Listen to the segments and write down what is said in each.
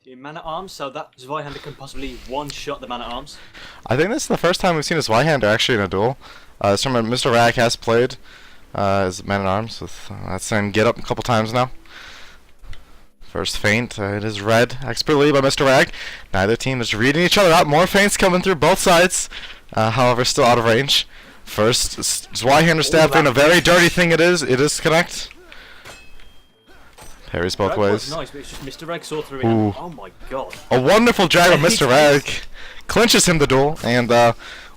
The man-at-arms, so that Zweihander can possibly one-shot the man-at-arms. I think this is the first time we've seen a Zweihander actually in a duel. This tournament, Mr. Rag has played as man-at-arms with that same get-up a couple times now. First feint, it is read expertly by Mr. Rag. Neither team is reading each other out. More feints coming through both sides, however still out of range. First, Zweihander stab feint, a very dirty thing it is. It is connect. Parries both ways. Nice, but it's just Mr. Rag saw through it. Oh my god. A wonderful drag of Mr. Rag. Clinches him the duel, and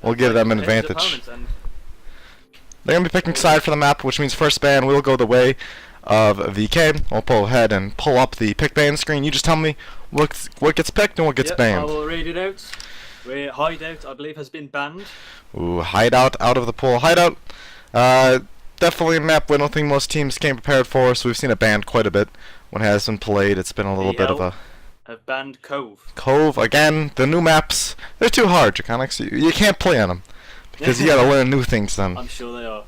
we'll give them an advantage. They're going to be picking side for the map, which means first ban will go the way of VK. I'll pull ahead and pull up the pick ban screen. You just tell me what gets picked and what gets banned. I will read it out. Where Hideout, I believe, has been banned. Ooh, Hideout out of the pool. Hideout, definitely a map we don't think most teams came prepared for, so we've seen it banned quite a bit. When it has been played, it's been a little bit of a... Have banned Cove. Cove, again, the new maps, they're too hard, Draconix. You can't play on them. Because you gotta learn new things then. I'm sure they are.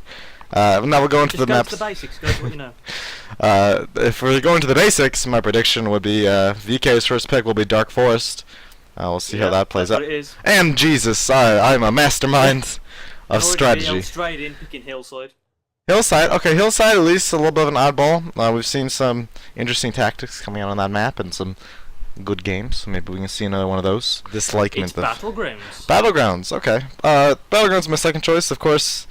Now we're going to the maps. Just go to the basics, go to what you know. If we're going to the basics, my prediction would be VK's first pick will be Dark Forest. We'll see how that plays out. And Jesus, I'm a mastermind of strategy. Straight in, picking Hillside. Hillside, okay, Hillside at least a little bit of an oddball. We've seen some interesting tactics coming out on that map and some good games. So maybe we can see another one of those. It's Battlegrounds. Battlegrounds, okay. Battlegrounds is my second choice, of course.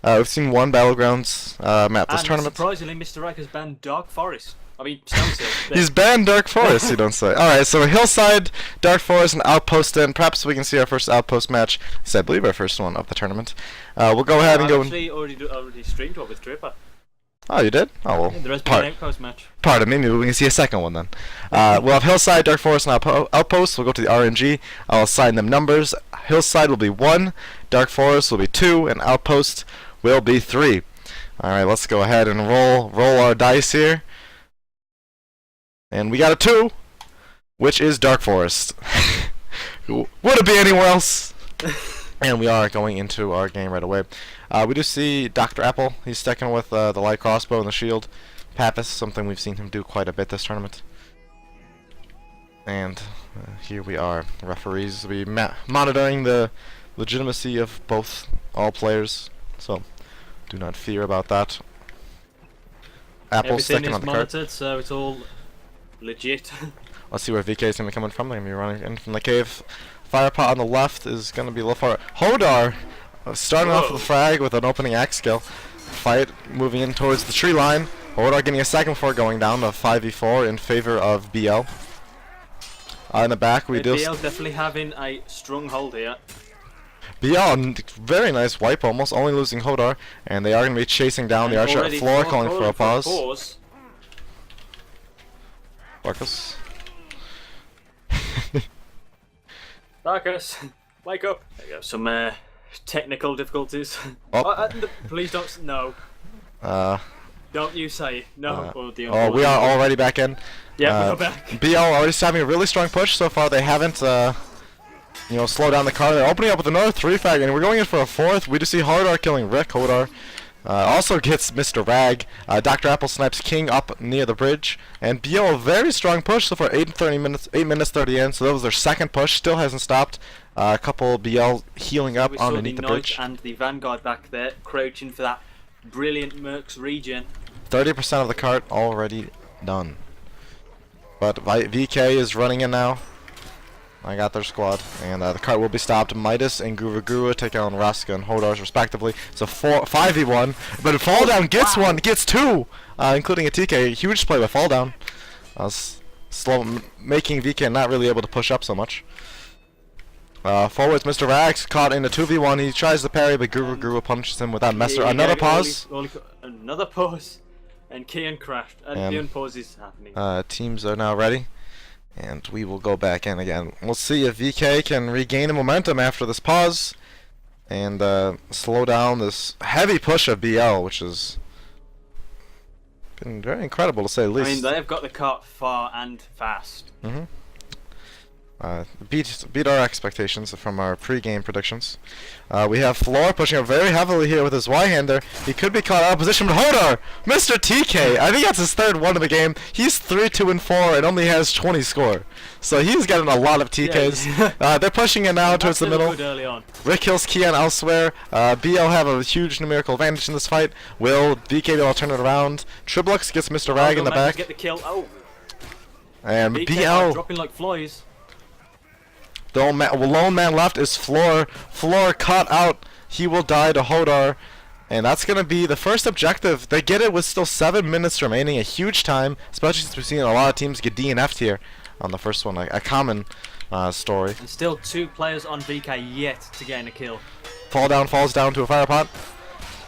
We've seen one Battlegrounds map this tournament. Surprisingly, Mr. Rag has banned Dark Forest. I mean, Stonehill. He's banned Dark Forest, you don't say. Alright, so Hillside, Dark Forest, and Outpost then. Perhaps we can see our first Outpost match. This is, I believe, our first one of the tournament. We'll go ahead and go... I've actually already streamed one with Tripper. Oh, you did? Oh, well. Yeah, there has been an Outpost match. Pardon me, maybe we can see a second one then. We'll have Hillside, Dark Forest, and Outpost. We'll go to the RNG. I'll assign them numbers. Hillside will be 1, Dark Forest will be 2, and Outpost will be 3. Alright, let's go ahead and roll our dice here. And we got a 2, which is Dark Forest. Would it be anywhere else? And we are going into our game right away. We do see Dr. Apple. He's sticking with the light crossbow and the shield. Pappas, something we've seen him do quite a bit this tournament. And here we are. Referees will be monitoring the legitimacy of all players. So do not fear about that. Apple sticking on the card. Everything is monitored, so it's all legit. Let's see where VK is going to be coming from. They're going to be running in from the cave. Firepot on the left is going to be a little far. Hodar starting off with a frag with an opening axe skill. Fight moving in towards the tree line. Hodar getting a second before going down to 5v4 in favor of BL. In the back we do... BL definitely having a strong hold here. BL, very nice wipe, almost only losing Hodar. And they are going to be chasing down the archer at floor, calling for a pause. Marcus. Marcus, wake up. There you go. Some technical difficulties. Oh. Please don't. No. Don't you say no. We are already back in. Yeah, we're back. BL already having a really strong push so far. They haven't, slowed down the car. They're opening up with another 3 frag, and we're going in for a 4th. We just see Hodar killing Rick. Hodar also gets Mr. Rag. Dr. Apple snipes King up near the bridge. And BL, a very strong push so far, 8 minutes 30 in, so that was their second push, still hasn't stopped. A couple BL healing up underneath the bridge. And the Vanguard back there, crouching for that brilliant Mercs regen. 30% of the cart already done. But VK is running in now. I got their squad, and the cart will be stopped. Midas and Guru Guru take on Raska and Hodars respectively. It's a 5v1, but Fall Down gets one, gets 2, including a TK. Huge play by Fall Down, making VK not really able to push up so much. Forwards, Mr. Rags caught in a 2v1. He tries to parry, but Guru Guru punishes him with that messer. Another pause. Another pause, and Kian crashed. And the unpause is happening. Teams are now ready. And we will go back in again. We'll see if VK can regain the momentum after this pause and slow down this heavy push of BL, which has been very incredible to say the least. I mean, they've got the cart far and fast. beat our expectations from our pre-game predictions. We have Floor pushing up very heavily here with his Y-hander. He could be caught out of position, but Hodor! Mr. TK! I think that's his third one of the game. He's 3-2-4 and only has 20 score. So he's getting a lot of TKs. Yeah. They're pushing it now towards the middle. Good early on. Rick kills Kian elsewhere. BL have a huge numerical advantage in this fight. Will VK be able to turn it around? Triblux gets Mr. Rag in the back. Get the kill. Oh. And BK BL dropping like flies. The lone man left is Floor. Floor caught out. He will die to Hodor. And that's going to be the first objective. They get it with still 7 minutes remaining. A huge time, especially since we've seen a lot of teams get DNF'd here on the first one. A common story. And still 2 players on VK yet to gain a kill. Falls down to a fire pot.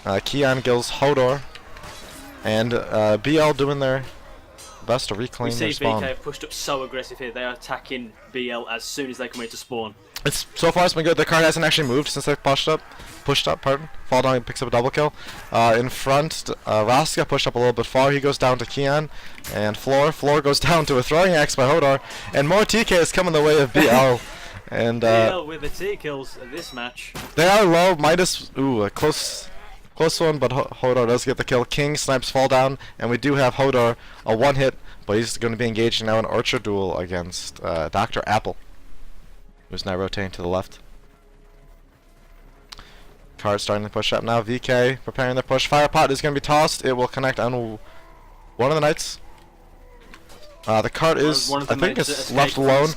Kian kills Hodor. And BL doing their best to reclaim their spawn. VK have pushed up so aggressive here. They are attacking BL as soon as they come into spawn. So far it's been good. The card hasn't actually moved since they pushed up. Pardon. Fall down and picks up a double kill. In front, Raska pushed up a little bit far. He goes down to Kian. And Floor goes down to a throwing axe by Hodor. And more TK is coming the way of BL. And BL with the T kills in this match. They are low. Midas, a close one, but Hodor does get the kill. King snipes Fall down, and we do have Hodor a one hit, but he's going to be engaging now in an Archer duel against Dr. Apple, who's now rotating to the left. Card starting to push up now. VK preparing the push. Fire pot is going to be tossed. It will connect on one of the knights. The card is, I think, it's left alone.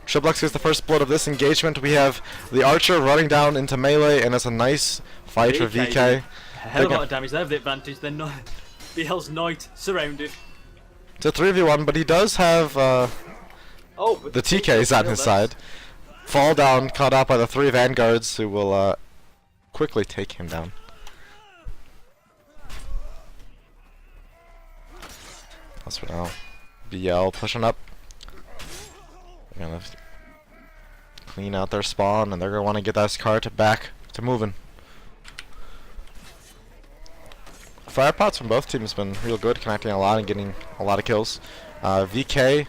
Triblux gets the first blood of this engagement. We have the Archer running down into melee, and it's a nice fight for VK. Hell of a lot of damage. They have the advantage. They're not. BL's Knight surrounded. It's a 3v1, but he does have the TKs on his side. Fall down, caught out by the 3 Vanguards, who will quickly take him down. That's for now. BL pushing up. They're gonna clean out their spawn, and they're gonna want to get this card back to moving. Fire pots from both teams have been real good, connecting a lot and getting a lot of kills. VK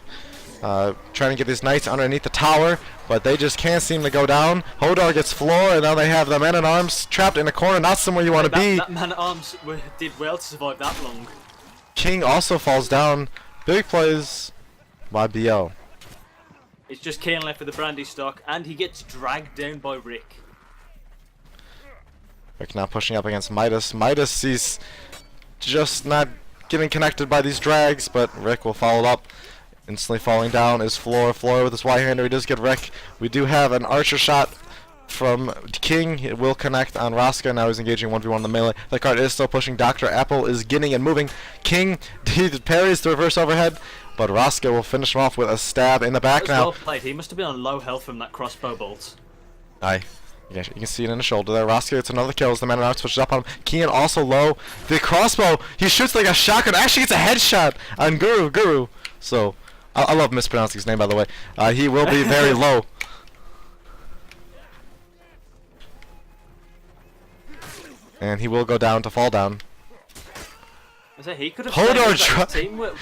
trying to get these knights underneath the tower, but they just can't seem to go down. Hodor gets Floor, and now they have the man-at-arms trapped in a corner, not somewhere you want to be. That man-at-arms did well to survive that long. King also falls down. Big plays by BL. It's just Kane left with the brandy stock, and he gets dragged down by Rick. Rick now pushing up against Midas. Midas, he's just not getting connected by these drags, but Rick will follow up. Instantly falling down is Floor. Floor with his Y-hander. He does get Rick. We do have an Archer shot from King. It will connect on Raska. Now he's engaging 1v1 in the melee. The card is still pushing. Dr. Apple is getting and moving. King, he parries the reverse overhead, but Raska will finish him off with a stab in the back now. Well played. He must have been on low health from that crossbow bolt. Aye. Yeah, you can see it in the shoulder there. Raska gets another kill as the man-at-arms switches up on him. Kian also low. The crossbow, he shoots like a shotgun. Actually gets a headshot on Guru. So, I love mispronouncing his name, by the way. He will be very low. And he will go down to fall down. I say he could have Hodor team were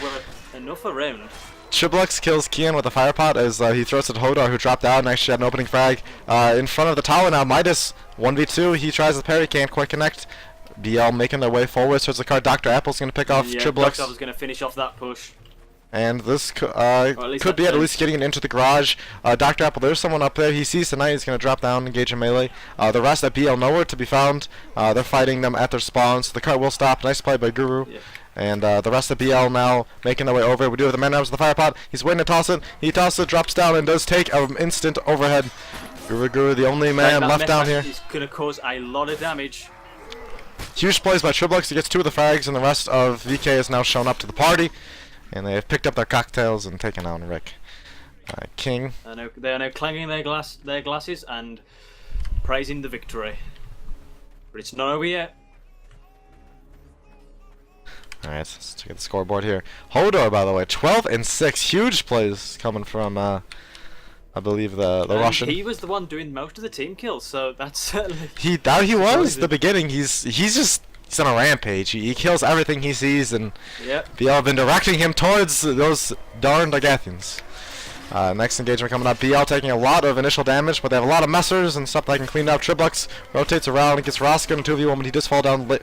enough around. Triblux kills Kian with a fire pot as he throws it to Hodor, who dropped out and actually had an opening frag. In front of the tower now, Midas 1v2. He tries the parry, can't quite connect. BL making their way forward towards the card. Dr. Apple's going to pick off Triblux. Dr. was going to finish off that push. And this could be at least getting it into the garage. Dr. Apple, there's someone up there. He sees the knight. He's going to drop down, engage in melee. The rest at BL nowhere to be found. They're fighting them at their spawn, so the cart will stop. Nice play by Guru. Yeah. And the rest of BL now making their way over. We do have the man-at-arms with the fire pot. He's waiting to toss it. He tosses it, drops down, and does take an instant overhead. Guru, the only man left down here. He's going to cause a lot of damage. Huge plays by Triblux. He gets 2 of the frags, and the rest of VK has now shown up to the party. And they have picked up their cocktails and taken on Rick. King. They are now clanging their glasses and praising the victory. But it's not over yet. Alright, let's check the scoreboard here. Hodor, by the way, 12 and 6. Huge plays coming from, I believe, the Russian. He was the one doing most of the team kills, so that's certainly... He was the beginning. He's on a rampage. He kills everything he sees, and BL have been directing him towards those darned Agathans. Next engagement coming up. BL taking a lot of initial damage, but they have a lot of messers and stuff that can clean up. Triblux rotates around and gets Roscoe in 2v1, but he does fall down a little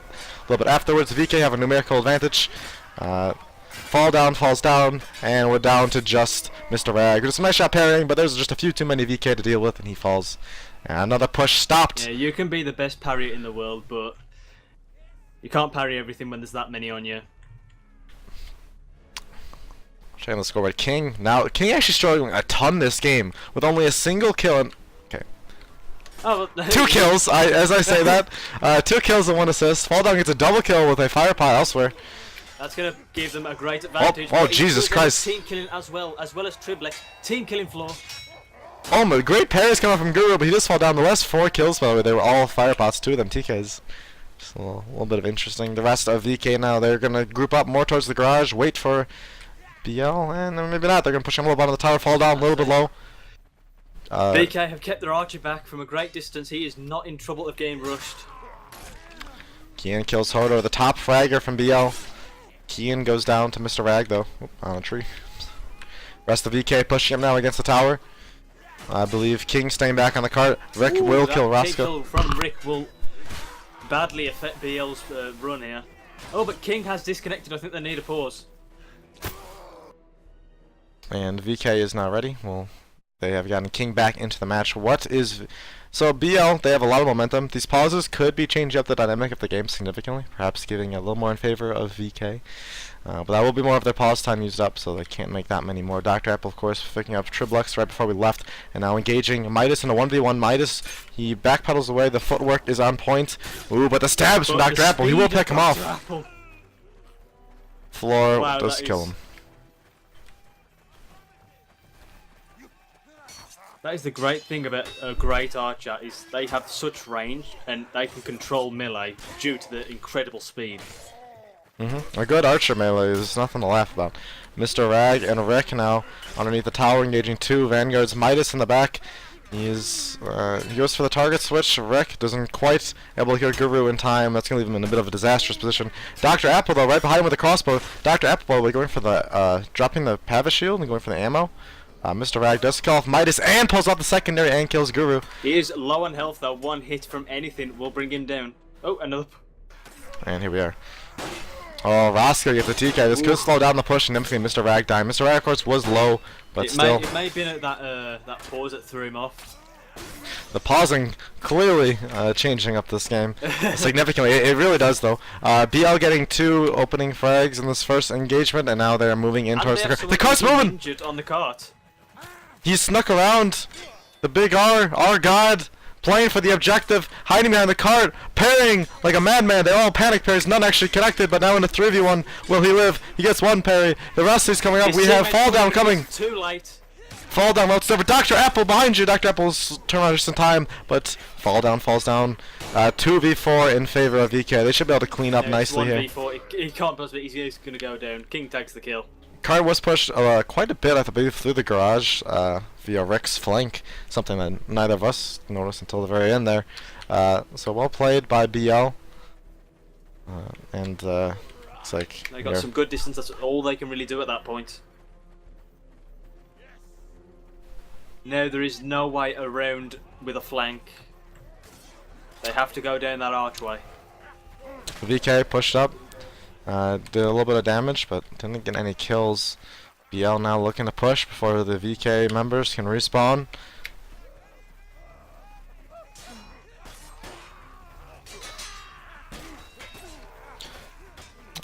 bit afterwards. VK have a numerical advantage. Falls down, and we're down to just Mr. Rag. There's some nice shot parrying, but there's just a few too many VK to deal with, and he falls. And another push stopped. Yeah, you can be the best parry in the world, but you can't parry everything when there's that many on you. Trying to score by King. Now, King actually struggling a ton this game with only a single kill and... Okay. Oh, well, 2 kills, as I say that. 2 kills and 1 assist. Fall Down gets a double kill with a fire pot elsewhere. That's going to give them a great advantage. Oh Jesus Christ. Team killing as well as Triblex. Team killing floor. Oh my, great parries coming from Guru, but he does fall down. The last 4 kills, by the way, they were all fire pots, 2 of them TKs. Just a little bit of interesting. The rest of VK now, they're going to group up more towards the garage, wait for BL, and then maybe not. They're going to push him a little bit on the tower, fall down a little bit low. VK have kept their archer back from a great distance. He is not in trouble of getting rushed. Kian kills Hodor, the top fragger from BL. Kian goes down to Mr. Rag, though, on a tree. Rest of VK pushing him now against the tower. I believe King staying back on the cart. Rick will kill Roscoe. Kill from Rick will badly affect BL's run here. Oh, but King has disconnected. I think they need a pause. And VK is now ready. Well, they have gotten King back into the match. What is... So BL, they have a lot of momentum. These pauses could be changing up the dynamic of the game significantly, perhaps giving a little more in favor of VK. But that will be more of their pause time used up, so they can't make that many more. Dr. Apple, of course, picking up Triblux right before we left, and now engaging Midas in a 1v1. Midas, he backpedals away. The footwork is on point. Ooh, but the stabs from Dr. Apple. He will pick him off. Floor does kill him. That is the great thing about a great archer, is they have such range and they can control melee due to the incredible speed. A good archer melee is nothing to laugh about. Mr. Rag and Rick now underneath the tower engaging 2 vanguards. Midas in the back. He goes for the target switch. Rick doesn't quite able to kill Guru in time. That's going to leave him in a bit of a disastrous position. Dr. Apple, though, right behind him with the crossbow. Dr. Apple, going for the dropping the Pava shield and going for the ammo. Mr. Rag does kill off Midas and pulls off the secondary and kills Guru. He is low on health, though. One hit from anything will bring him down. Oh, another. And here we are. Oh, Roscoe gets the TK. This could slow down the push and empty Mr. Rag dying. Mr. Rag, of course, was low, but still. It may have been at that pause that threw him off. The pausing clearly changing up this game significantly. It really does, though. BL getting 2 opening frags in this first engagement, and now they're moving in towards the cart. The cart's moving! Injured on the cart. He snuck around. The big R, our god, playing for the objective, hiding behind the cart, parrying like a madman. They all panic parries, none actually connected, but now in a 3v1, will he live? He gets 1 parry. The rest is coming up. We have Fall Down coming. Too late. Fall Down, well, it's over. Dr. Apple behind you. Dr. Apple's turn on just in time, but Fall Down falls down. 2v4 in favor of VK. They should be able to clean up nicely here. 1v4. He can't possibly. He's going to go down. King takes the kill. Card was pushed quite a bit, I believe, through the garage via Rick's flank, something that neither of us noticed until the very end there. So well played by BL. And it's like... They got some good distance. That's all they can really do at that point. No, there is no way around with a flank. They have to go down that archway. VK pushed up. Did a little bit of damage, but didn't get any kills. BL now looking to push before the VK members can respawn.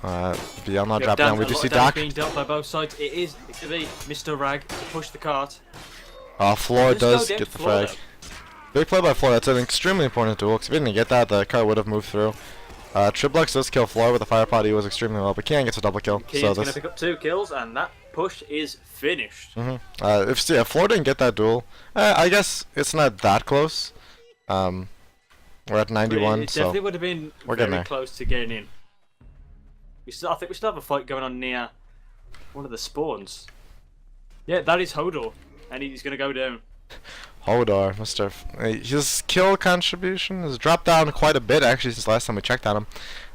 BL now dropping down. We do see Doc being dealt by both sides. It is to be Mr. Rag to push the cart. Floor does get the frag. Big play by Floor. That's an extremely important duel, because if he didn't get that, the cart would have moved through. Triblux does kill Floor with a fire pot. He was extremely well, but Kian gets a double kill. Kian's so going to pick up 2 kills, and that push is finished. If Floor didn't get that duel, I guess it's not that close. We're at 91, it so definitely would have been very close to getting in. I think we still have a fight going on near one of the spawns. Yeah, that is Hodor, and he's going to go down. Hodor, his kill contribution has dropped down quite a bit actually since last time we checked on him.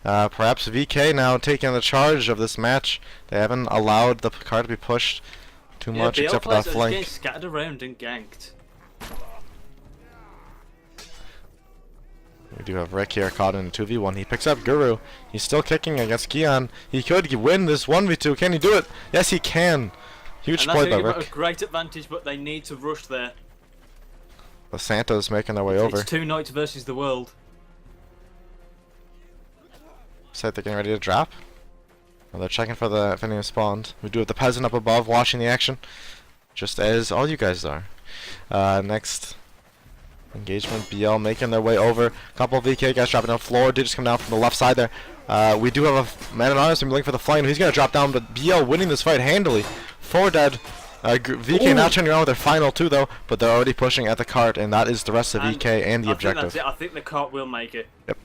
Perhaps VK now taking the charge of this match. They haven't allowed the card to be pushed too much BL except for that players are flank. getting scattered around and ganked. We do have Rick here caught in a 2v1. He picks up Guru. He's still kicking against Keon. He could win this 1v2. Can he do it? Yes, he can. Huge play by Rick. A great advantage, but they need to rush there. The Santos making their way over. It's 2 knights versus the world. Looks like they're getting ready to drop. Well, they're checking for the if anyone spawned. We do have the peasant up above watching the action, just as all you guys are. Next engagement, BL making their way over. Couple of VK guys dropping down. Floor did just come down from the left side there. We do have a man at arms. I'm looking for the flame. He's gonna drop down, but BL winning this fight handily. 4 dead. VK now turning around with their final 2 though, but they're already pushing at the cart, and that is the rest of VK and the objective. I think the cart will make it. Yep.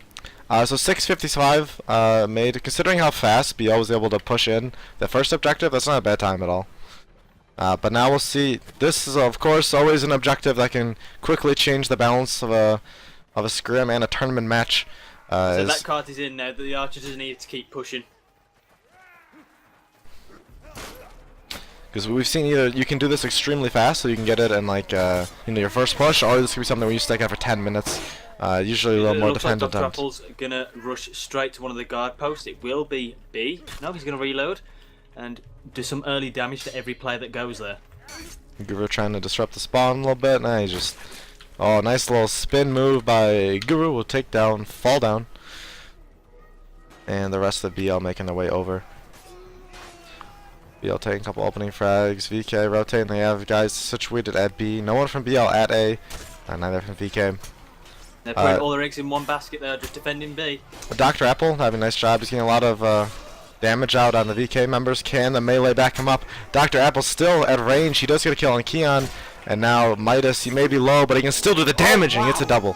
So 6:55 made. Considering how fast BL was able to push in the first objective, that's not a bad time at all. But now we'll see. This is of course always an objective that can quickly change the balance of a scrim and a tournament match. So that cart is in now. The archer just need to keep pushing. Because we've seen either you can do this extremely fast, so you can get it in like your first push, or this could be something where you stick out for 10 minutes. Usually a little more defendant. Like Dr. Apple's gonna rush straight to one of the guard posts. It will be B. No, he's gonna reload and do some early damage to every player that goes there. Guru trying to disrupt the spawn a little bit. Now he just nice little spin move by Guru will take down, fall down, and the rest of the BL making their way over. BL taking a couple opening frags. VK rotating. They have guys situated at B. No one from BL at A. Neither from VK. They're putting all their eggs in one basket. They're just defending B. Dr. Apple having a nice job. He's getting a lot of damage out on the VK members. Can the melee back him up? Dr. Apple still at range. He does get a kill on Keon. And now Midas, he may be low, but he can still do the damage, and he gets a double.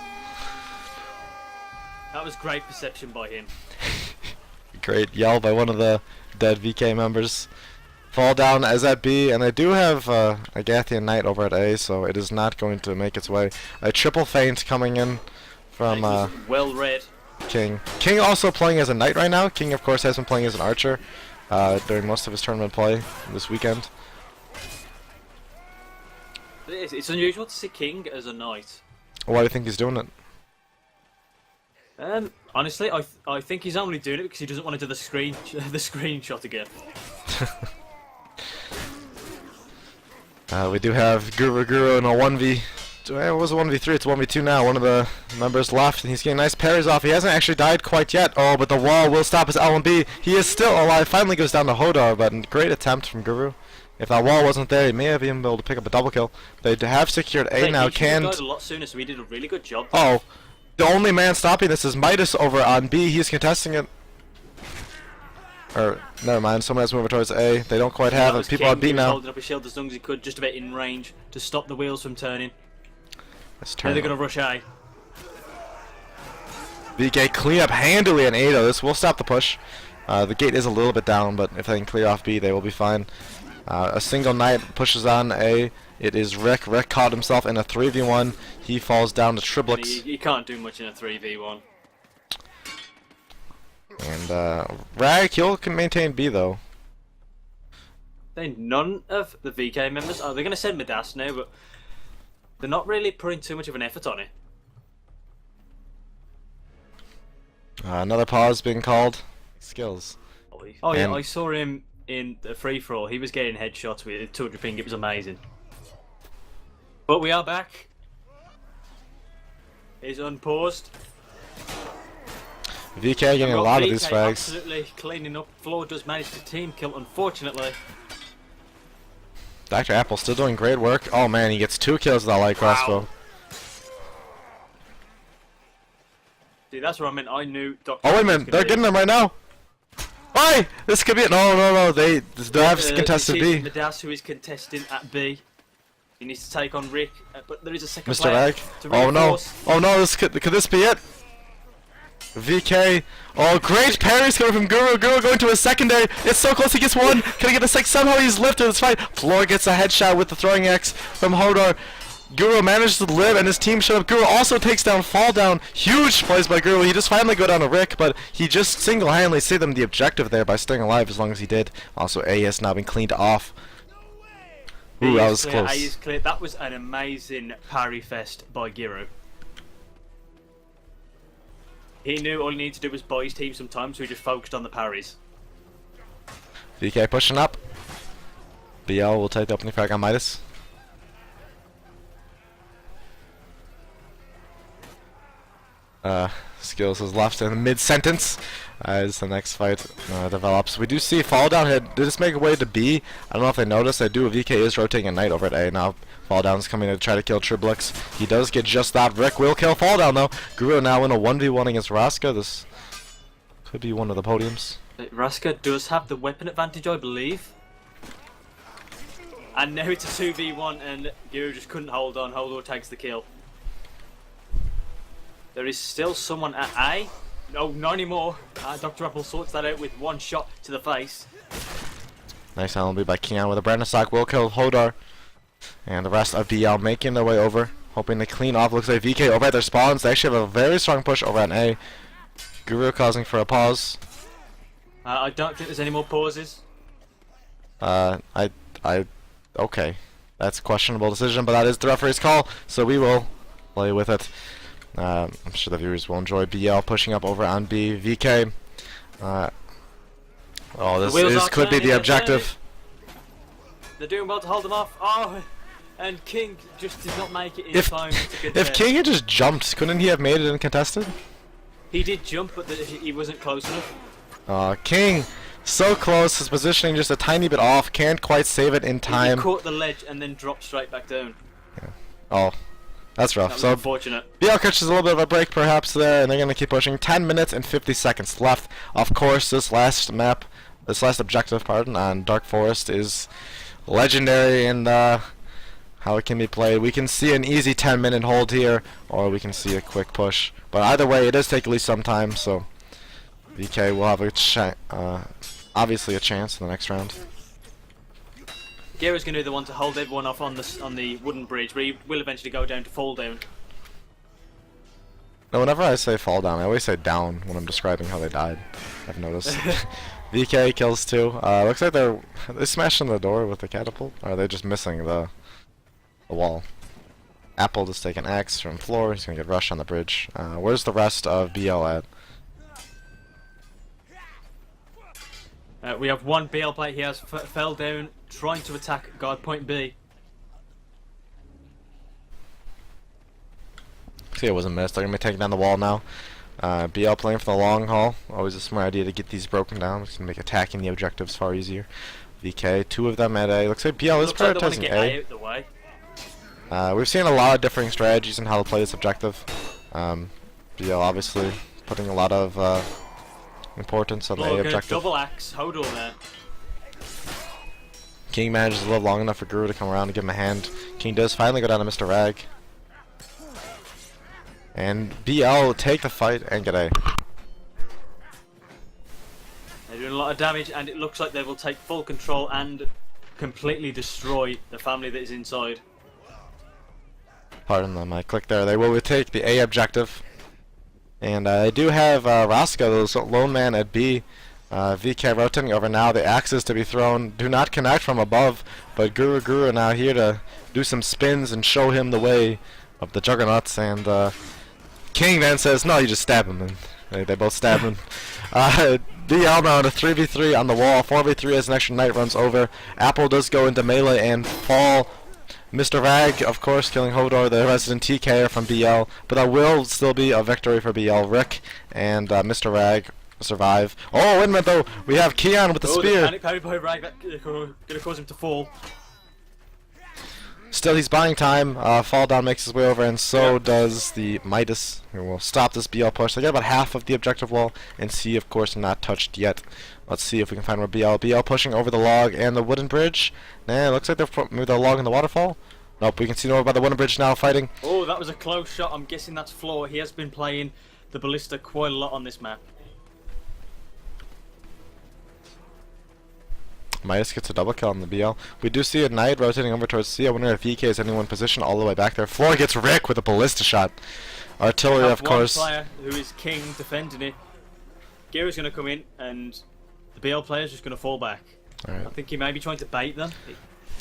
That was great perception by him. Great yell by one of the dead VK members. Fall down as at B, and they do have a Gathian Knight over at A, so it is not going to make its way. A triple feint coming in from well read. King. King also playing as a Knight right now. King, of course, has been playing as an Archer during most of his tournament play this weekend. It's unusual to see King as a Knight. Why do you think he's doing it? Honestly, I think he's only doing it because he doesn't want to do the screenshot again. We do have Guru in a 1v. It was a 1v3, it's a 1v2 now. One of the members left, and he's getting nice parries off. He hasn't actually died quite yet. Oh, but the wall will stop his L1B. He is still alive. Finally goes down to Hodar, but great attempt from Guru. If that wall wasn't there, he may have even been able to pick up a double kill. They have secured A now. He died a lot sooner, so he did a really good job. Oh, the only man stopping this is Midas over on B. He's contesting it. Or, never mind, someone has moved towards A. They don't quite have it. People on B now. Holding up his shield as long as he could, just about in range, to stop the wheels from turning. Let's turn. Now they're going to rush A. VK clean up handily in A, though. This will stop the push. The gate is a little bit down, but if they can clear off B, they will be fine. A single Knight pushes on A. It is Rick. Rick caught himself in a 3v1. He falls down to Triblix. You can't do much in a 3v1. And Rag, he'll can maintain B though. None of the VK members they're going to send Midas now, but they're not really putting too much of an effort on it. Another pause being called. Skills. Oh yeah, I saw him in the free for all. He was getting headshots with 200 ping. It was amazing. But we are back. He's unpaused. VK getting a lot of these frags. Absolutely cleaning up. Floor does manage to team kill, unfortunately. Dr. Apple still doing great work. Oh man, he gets 2 kills with that light crossbow. See, that's what I meant. I knew Dr. Oh wait a minute, they're getting them right now. Why? This could be it. No. They have contested B. Midas, who is contesting at B. He needs to take on Rick, but there is a second Mr. player. Rag. Oh no. Oh no, could this be it? VK. Oh, great parries coming from Guru. Guru going to a secondary. It's so close. He gets one. Can he get the six? Somehow he's lifted. It's fine. Floor gets a headshot with the throwing axe from Hodor. Guru manages to live, and his team shut up. Guru also takes down Fall Down. Huge plays by Guru. He just finally go down to Rick, but he just single-handedly saved them the objective there by staying alive as long as he did. Also, A has now been cleaned off. Ooh, that was close. A is clear. That was an amazing parry fest by Giroud. He knew all he needed to do was buy his team some time, so he just focused on the parries. VK pushing up. BL will take the opening frag on Midas. Skills is left in mid-sentence as the next fight develops. We do see Fall Down did this make a way to B. I don't know if they noticed. I do. VK is rotating a knight over at A now. Fall Down's coming to try to kill Triblix. He does get just that. Rick will kill Fall Down though. Guru now in a 1v1 against Raska. This could be one of the podiums. Raska does have the weapon advantage, I believe. And now it's a 2v1 and Guru just couldn't hold on. Holdor takes the kill. There is still someone at A. No, not anymore. Dr. Apple sorts that out with one shot to the face. Nice LB by Keon with a Brandon Stock will kill Hodor. And the rest of BL making their way over, hoping to clean off. Looks like VK over at their spawns. They actually have a very strong push over at A. Guru causing for a pause. I don't think there's any more pauses. Okay. That's a questionable decision, but that is the referee's call, so we will play with it. I'm sure the viewers will enjoy BL pushing up over on B. VK. This could be the objective. They're doing well to hold them off. Oh, and King just did not make it in time. If King had just jumped, couldn't he have made it uncontested? He did jump, but he wasn't close enough. King, so close. His positioning just a tiny bit off. Can't quite save it in time. He caught the ledge and then dropped straight back down. Yeah. Oh. That's rough. So unfortunate. BL catches a little bit of a break perhaps there, and they're going to keep pushing. 10 minutes and 50 seconds left. Of course, this last objective, on Dark Forest is legendary in how it can be played. We can see an easy 10-minute hold here, or we can see a quick push. But either way, it does take at least some time, so VK will have obviously a chance in the next round. Gary's going to be the one to hold everyone off on the wooden bridge, but he will eventually go down to fall down. No, whenever I say fall down, I always say down when I'm describing how they died. I've noticed. VK kills 2. Looks like they smashing the door with the catapult, or are they just missing the wall? Apple just taking X from floor. He's going to get rushed on the bridge. Where's the rest of BL at? We have one BL player. He has fell down, trying to attack guard point B. See, it wasn't missed. They're going to be taking down the wall now. BL playing for the long haul. Always a smart idea to get these broken down. It's going to make attacking the objectives far easier. VK, 2 of them at A. Looks like BL is prioritizing A. Out the way. We've seen a lot of differing strategies on how to play this objective. BL obviously putting a lot of importance on the A objective. Double axe, hold on there. King manages to live long enough for Guru to come around and give him a hand. King does finally go down to Mr. Rag. And BL take the fight and get A. They're doing a lot of damage, and it looks like they will take full control and completely destroy the family that is inside. Pardon my click there. They will take the A objective. And I do have Raska, the lone man at B. VK rotating over now. The axes to be thrown do not connect from above, but Guru now here to do some spins and show him the way of the juggernauts. And King then says, "No, you just stab him." And they both stab him. BL now in a 3v3 on the wall. 4v3 as an extra knight runs over. Apple does go into melee and fall. Mr. Rag, of course, killing Hodor, the resident TKer from BL, but that will still be a victory for BL. Rick and Mr. Rag survive. Oh, wait a minute though, we have Keon with the spear. The panic parry by Rag, that's going to cause him to fall. Still, he's buying time. Fall Down makes his way over, and so does the Midas, who will stop this BL push. They get about half of the objective wall, and C, of course, not touched yet. Let's see if we can find where BL pushing over the log and the wooden bridge. Nah, looks like they're moving the log in the waterfall. Nope, we can see over by the wooden bridge now fighting. Oh, that was a close shot. I'm guessing that's Floor. He has been playing the ballista quite a lot on this map. Midas gets a double kill on the BL. We do see a knight rotating over towards C. I wonder if VK is anyone positioned all the way back there. Floor gets Rick with a ballista shot. Artillery, of course. One player who is King defending it. Gary's going to come in, and the BL player's just going to fall back. Right. I think he may be trying to bait them.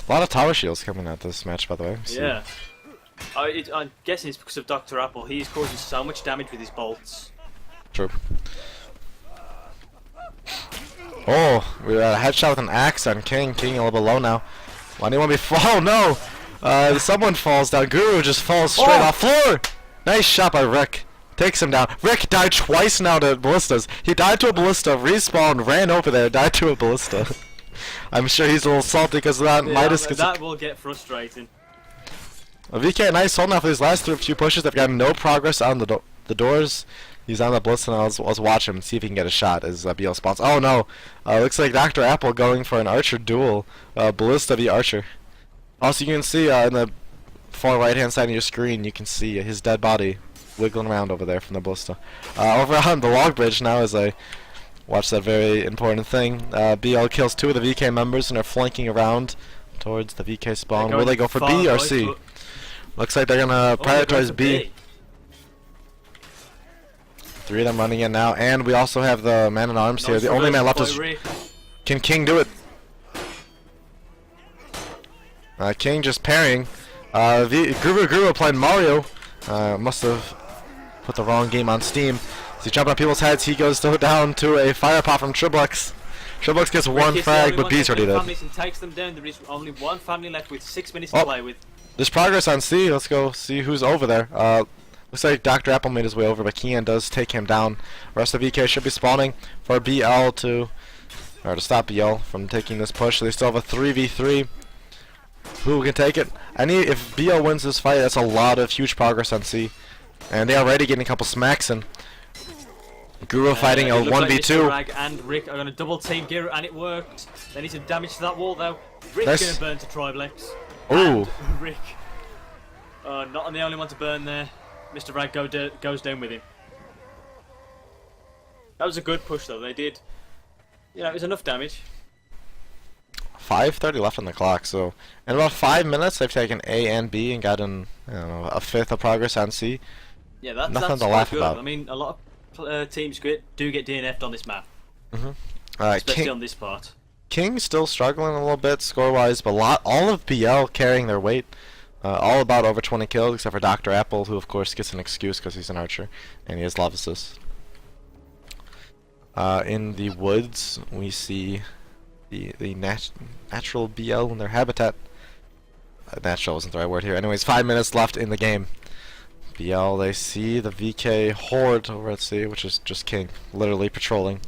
A lot of tower shields coming out this match, by the way. Yeah. I'm guessing it's because of Dr. Apple. He's causing so much damage with his bolts. True. Oh, we got a headshot with an axe on King. King a little bit low now. Anyone be oh no! Someone falls down. Guru just falls straight off floor. Nice shot by Rick. Takes him down. Rick died twice now to ballistas. He died to a ballista, respawned, ran over there, died to a ballista. I'm sure he's a little salty because of that. Yeah, Midas that will get frustrating. VK, nice hold now for these last few pushes. They've got no progress on the doors. He's on the ballista, and let's watch him, see if he can get a shot as BL spawns. Oh no! Looks like Dr. Apple going for an archer duel. Ballista v Archer. Also, you can see in the far right-hand side of your screen, you can see his dead body wiggling around over there from the ballista. Over on the log bridge now, as I watch that very important thing, BL kills 2 of the VK members and are flanking around towards the VK spawn. Will they go for B or C? Looks like they're gonna prioritize B. 3 of them running in now, and we also have the man-at-arms here. The only man left is... Can King do it? King just parrying. Guru playing Mario. Must have put the wrong game on Steam. As he jumping on people's heads, he goes down to a fire pot from Triblux. Triblux gets 1 frag, but B's already dead. And takes them down. There is only 1 family left with 6 minutes to play with. There's progress on C. Let's go see who's over there. Looks like Dr. Apple made his way over, but Kian does take him down. The rest of VK should be spawning for BL to stop BL from taking this push. So they still have a 3v3. Who can take it? If BL wins this fight, that's a lot of huge progress on C. And they are already getting a couple smacks in. Guru fighting a 1v2. Like Mr. Rag and Rick are going to double team Guru, and it worked. They need some damage to that wall though. Rick's going to burn to Triblex. Ooh. Rick. Not the only one to burn there. Mr. Rag goes down with him. That was a good push though. They did. You know, it was enough damage. 5:30 left on the clock, so in about 5 minutes they've taken A and B and gotten, I don't know, a 5th of progress on C. Yeah, that's nothing to laugh about. I mean, a lot of teams do get DNF'd on this map, King, especially on this part. King's still struggling a little bit score-wise, but all of BL carrying their weight. All about over 20 kills, except for Dr. Apple, who of course gets an excuse because he's an archer and he has love assist. In the woods, we see the natural BL in their habitat. Natural isn't the right word here. Anyways, 5 minutes left in the game. BL, they see the VK horde over at C, which is just King, literally patrolling.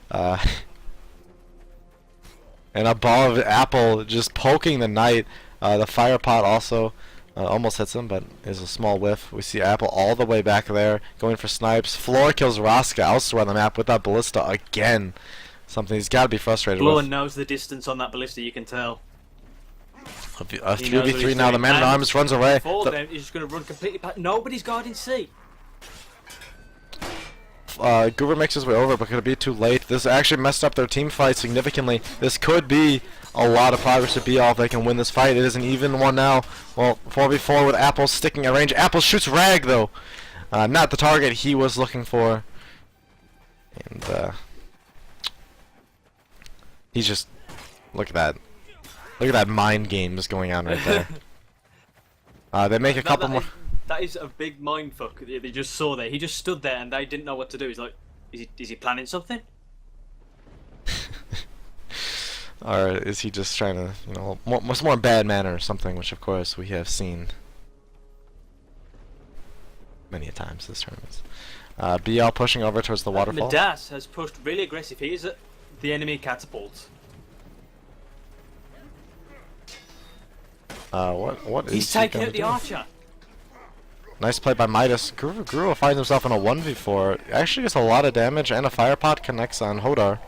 And above Apple, just poking the knight. The fire pot also almost hits him, but is a small whiff. We see Apple all the way back there, going for snipes. Floor kills Raska elsewhere on the map with that ballista again. Something he's got to be frustrated with. Blowen knows the distance on that ballista, you can tell. A 3v3 now, the man-at-arms runs away. He's just going to run completely past. Nobody's guarding C. Goober makes his way over, but could it be too late? This actually messed up their team fight significantly. This could be a lot of progress to BL if they can win this fight. It is an even one now. Well, 4v4 with Apple sticking at range. Apple shoots Rag, though. Not the target he was looking for. And, he's just... Look at that. Look at that mind game that's going on right there. They make a couple more... That is a big mindfuck that they just saw there. He just stood there and they didn't know what to do. He's like, is he planning something? Or is he just trying to, you know, more bad manner or something, which of course we have seen many a times this tournament. BL pushing over towards the waterfall. Midas has pushed really aggressive. He is at the enemy catapult. What is He's taking out the archer. Nice play by Midas. Guru finds himself in a 1v4. Actually gets a lot of damage, and a fire pot connects on Hodar.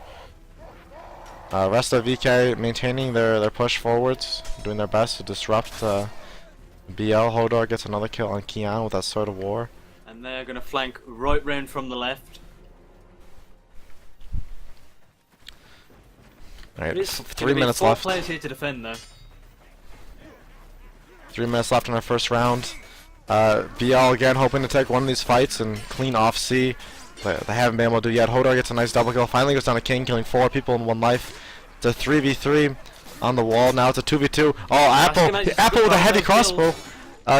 Rest of VK maintaining their push forwards, doing their best to disrupt BL. Hodar gets another kill on Kian with that Sword of War. And they're going to flank right round from the left. Alright, 3 minutes left. 4 players here to defend though. 3 minutes left in our first round. BL again hoping to take one of these fights and clean off C. They haven't been able to do yet. Hodar gets a nice double kill. Finally goes down to King, killing 4 people in 1 life. It's a 3v3. on the wall. Now it's a 2v2. Oh, Apple with a heavy crossbow.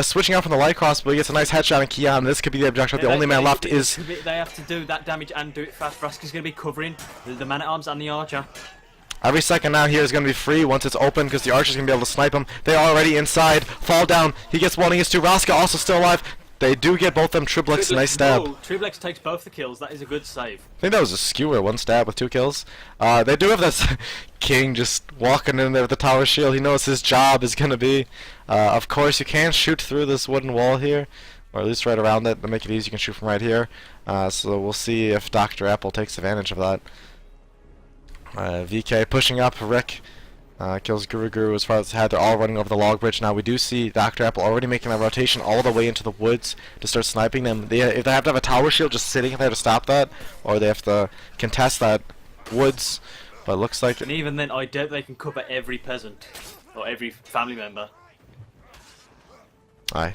Switching out from the light crossbow, he gets a nice headshot on Keon. This could be the objective. The only man left is... They have to do that damage and do it fast. Vraska's going to be covering the man-at-arms and the archer. Every second now here is going to be free once it's open because the archer's going to be able to snipe him. They're already inside. Fall down. He gets one. He gets two. Vraska also still alive. They do get both of them. Triplex, nice stab. Triplex takes both the kills. That is a good save. I think that was a skewer. One stab with 2 kills. They do have this King just walking in there with the tower shield. He knows his job is going to be. Of course, you can shoot through this wooden wall here, or at least right around it. To make it easy, you can shoot from right here. So we'll see if Dr. Apple takes advantage of that. VK pushing up. Rick kills Guru as far as head. They're all running over the log bridge. Now we do see Dr. Apple already making a rotation all the way into the woods to start sniping them. If they have to have a tower shield just sitting there to stop that, or they have to contest that woods. But it looks like... And even then, I doubt they can cover every peasant, or every family member. Aye.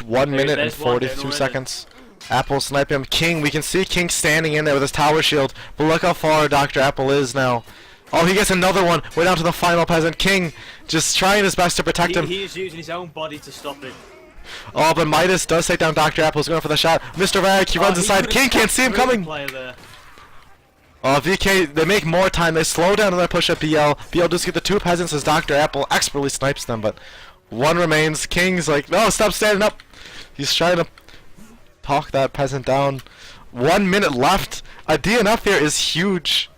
1 minute and 42 seconds. Apple sniping him. King, we can see King standing in there with his tower shield. But look how far Dr. Apple is now. Oh, he gets another one. We're down to the final peasant. King just trying his best to protect him. He is using his own body to stop it. Oh, but Midas does take down Dr. Apple. He's going for the shot. Mr. Rag, he runs inside. King can't see him coming. Oh, VK, they make more time. They slow down and they push up BL. BL just get the 2 peasants as Dr. Apple expertly snipes them, but 1 remains. King's like, no, stop standing up. He's trying to talk that peasant down. 1 minute left. A DNF here is huge.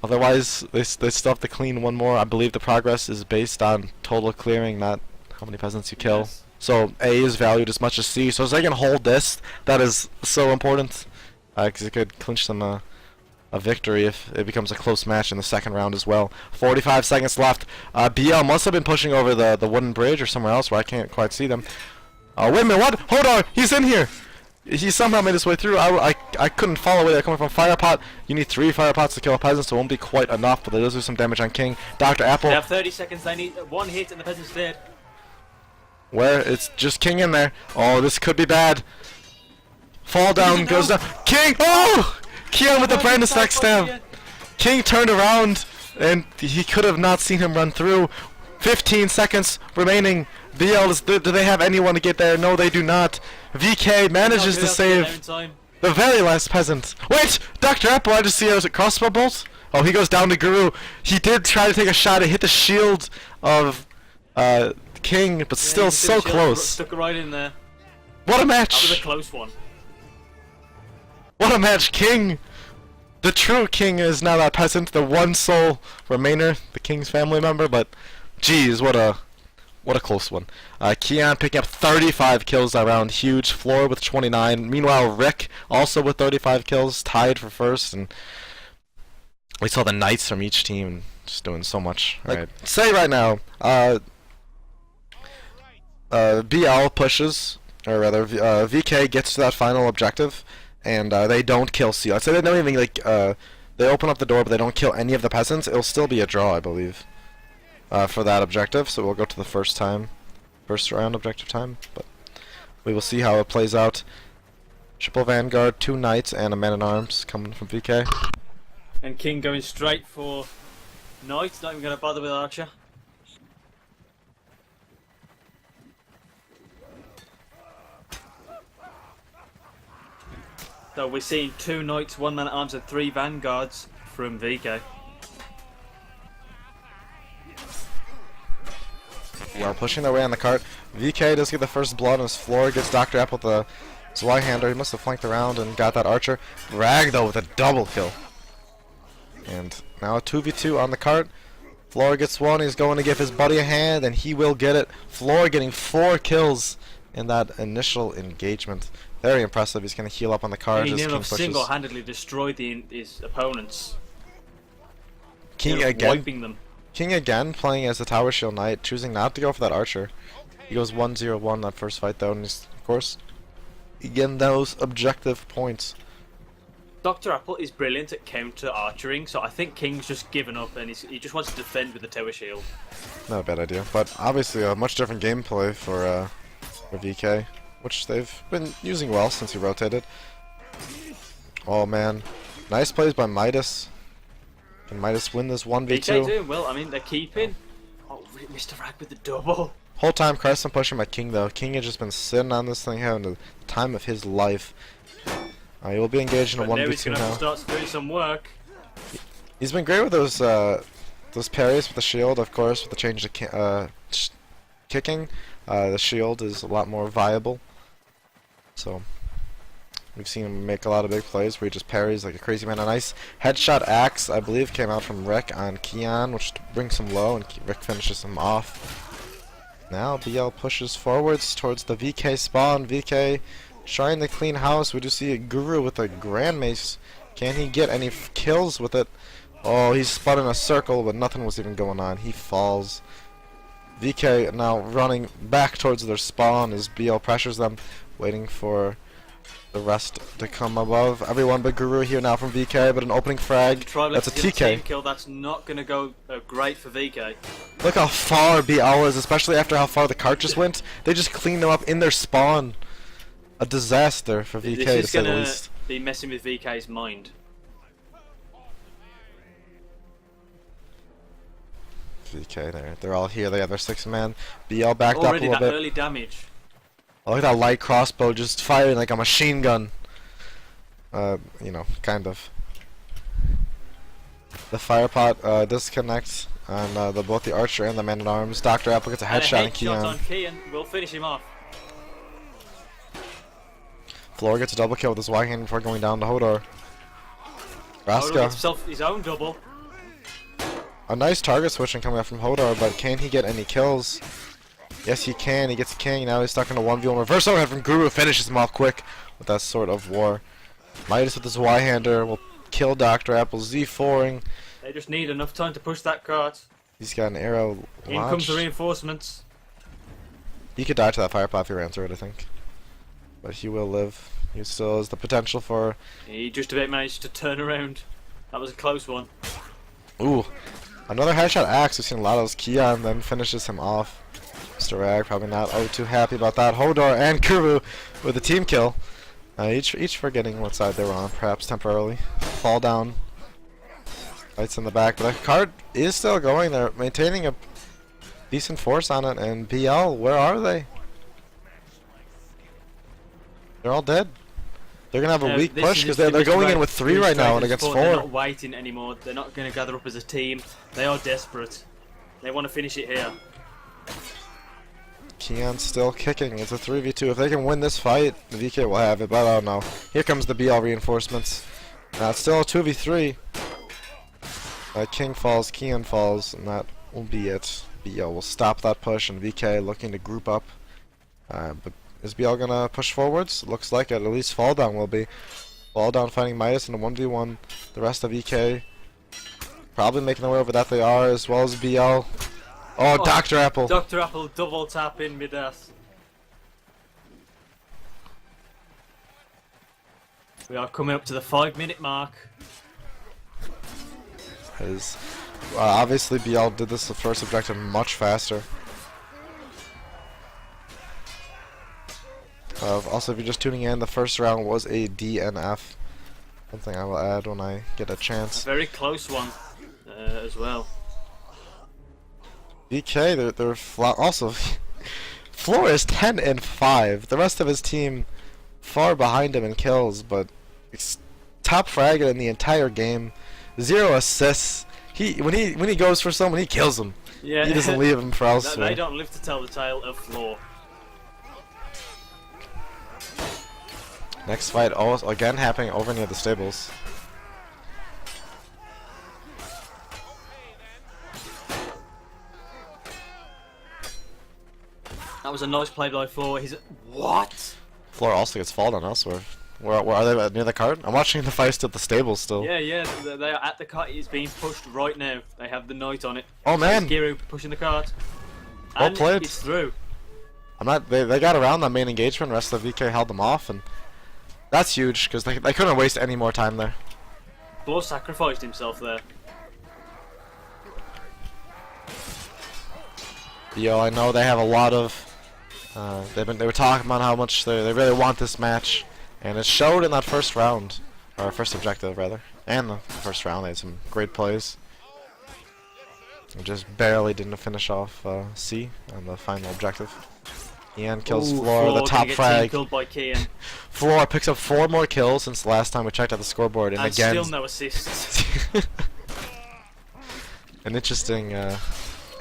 Otherwise, they still have to clean 1 more. I believe the progress is based on total clearing, not how many peasants you kill. Yes. So A is valued as much as C. So if they can hold this, that is so important. Because it could clinch them a victory if it becomes a close match in the second round as well. 45 seconds left. BL must have been pushing over the wooden bridge or somewhere else where I can't quite see them. Wait a minute, what? Hold on, he's in here! He somehow made his way through. I couldn't follow where they're coming from. Fire pot. You need 3 fire pots to kill a peasant, so it won't be quite enough, but they does do some damage on King. Dr. Apple. They have 30 seconds. They need 1 hit and the peasant's dead. Where? It's just King in there. Oh, this could be bad. Fall down, goes down. King! Oh! Keon with the Brandis next stab. King turned around, and he could have not seen him run through. 15 seconds remaining. BL, do they have anyone to get there? No, they do not. VK manages to save the very last peasant. Wait! Dr. Apple, I just see a crossbow bolt. Oh, he goes down to Guru. He did try to take a shot. It hit the shield of King, but still so close. Stuck right in there. What a match! That was a close one. What a match, King! The true King is now that peasant, the one sole remainer, the King's family member, but geez, what a close one. Keon picking up 35 kills that round, huge. Floor with 29. Meanwhile, Rick also with 35 kills, tied for first, and we saw the Knights from each team just doing so much. Right. Say right now, BL pushes, or rather, VK gets to that final objective, and they don't kill C. I'd say they don't even, like, they open up the door, but they don't kill any of the peasants. It'll still be a draw, I believe, for that objective, so we'll go to the first round objective time, but we will see how it plays out. Triple Vanguard, 2 Knights, and a Man-at-Arms coming from VK. And King going straight for Knight, not even going to bother with Archer. So we're seeing 2 Knights, 1 Man-at-Arms, and 3 Vanguards from VK. While pushing their way on the cart, VK does get the first blood on his floor, gets Dr. Apple with the Zwei-hander. He must have flanked around and got that archer. Rag, though, with a double kill. And now a 2v2 on the cart. Floor gets 1, he's going to give his buddy a hand, and he will get it. Floor getting 4 kills in that initial engagement. Very impressive. He's going to heal up on the cart. He nearly single-handedly destroyed his opponents. King again. Wiping them. King again playing as the Tower Shield Knight, choosing not to go for that archer. He goes 1-0-1 that first fight though, and he's, of course, getting those objective points. Dr. Apple is brilliant at counter archering, so I think King's just given up and he just wants to defend with the Tower Shield. Not a bad idea, but obviously a much different gameplay for VK, which they've been using well since he rotated. Oh man, nice plays by Midas. Can Midas win this VK 1v2? doing well. I mean, they're keeping. Oh, Mr. Rag with the double. Whole time Carson pushing my King though. King has just been sitting on this thing having the time of his life. He will be engaged in a 1v2 he's gonna now. have to start doing some work. He's been great with those parries with the shield, of course, with the change to kicking. The shield is a lot more viable. So we've seen him make a lot of big plays where he just parries like a crazy man on ice. Headshot axe, I believe, came out from Rick on Keon, which brings him low, and Rick finishes him off. Now BL pushes forwards towards the VK spawn. VK trying to clean house. We do see a Guru with a Grand Mace. Can he get any kills with it? Oh, he's spun in a circle, but nothing was even going on. He falls. VK now running back towards their spawn as BL pressures them, waiting for the rest to come above. Everyone but Guru here now from VK, but an opening frag. That's a TK. Team kill. That's not going to go great for VK. Look how far BL is, especially after how far the cart just went. They just cleaned them up in their spawn. A disaster for VK, to say the least. This is going to be messing with VK's mind. VK, they're all here. They have their 6-man. BL backed up a Already little that bit. early damage. Oh, look at that light crossbow just firing like a machine gun. You know, kind of. The firepot disconnects on both the archer and the man-at-arms. Dr. Apple gets a headshot on Keon. On Keon will finish him off. Floor gets a double kill with his Y hand before going down to Hodor. Hodor gets Raska. himself his own double. A nice target switching coming out from Hodor, but can he get any kills? Yes, he can. He gets King. Now he's stuck in a 1v1 reverse overhead from Guru. Finishes him off quick with that sort of war. Midas with his Y-hander will kill Dr. Apple. Z4ing. They just need enough time to push that cart. He's got an arrow launched. In comes the reinforcements. He could die to that fire pot if he ran through it, I think. But he will live. He still has the potential for... He just about managed to turn around. That was a close one. Ooh. Another headshot axe. We've seen a lot of those. Keon then finishes him off. Mr. Rag probably not too happy about that. Hodor and Guru with a team kill. Each forgetting what side they were on, perhaps temporarily. Fall down. Fights in the back, but the card is still going. They're maintaining a decent force on it. And BL, where are they? They're all dead. They're gonna have a weak push because they're going in with 3 right now and against 4. They're not waiting anymore. They're not going to gather up as a team. They are desperate. They want to finish it here. Keon's still kicking. It's a 3v2. If they can win this fight, the VK will have it, but I don't know. Here comes the BL reinforcements. Now it's still a 2v3. King falls, Keon falls, and that will be it. BL will stop that push, and VK looking to group up. But is BL gonna push forwards? Looks like it. At least Fall Down will be. Fall Down fighting Midas in a 1v1. The rest of VK probably making their way over that they are, as well as BL. Oh, Dr. Apple. Dr. Apple double tap in mid-ass. We are coming up to the 5-minute mark. Obviously BL did this the first objective much faster. Also, if you're just tuning in, the first round was a DNF. Something I will add when I get a chance. A very close one as well. VK, they're also Floor is 10-5. The rest of his team far behind him in kills, but top fragger in the entire game. 0 assists. When he goes for someone, he kills them. Yeah. He doesn't leave him for elsewhere. They don't live to tell the tale of Floor. Next fight, again happening over near the stables. That was a nice play by Floor. What? Floor also gets fall down elsewhere. Where are they, near the cart? I'm watching the fight at the stables still. Yeah, they are at the cart. It's being pushed right now. They have the knight on it. Oh man! Guru pushing the cart. Well And played. it's through. They got around that main engagement. The rest of the VK held them off, and that's huge because they couldn't waste any more time there. Floor sacrificed himself there. Yo, I know they have a lot of. They were talking about how much they really want this match, and it showed in that first round, or first objective rather. And the first round, they had some great plays. Just barely didn't finish off C on the final objective. Ian kills Floor, the top frag. Killed by Kian. Floor picks up 4 more kills since the last time we checked out the scoreboard, and again still no assists. an interesting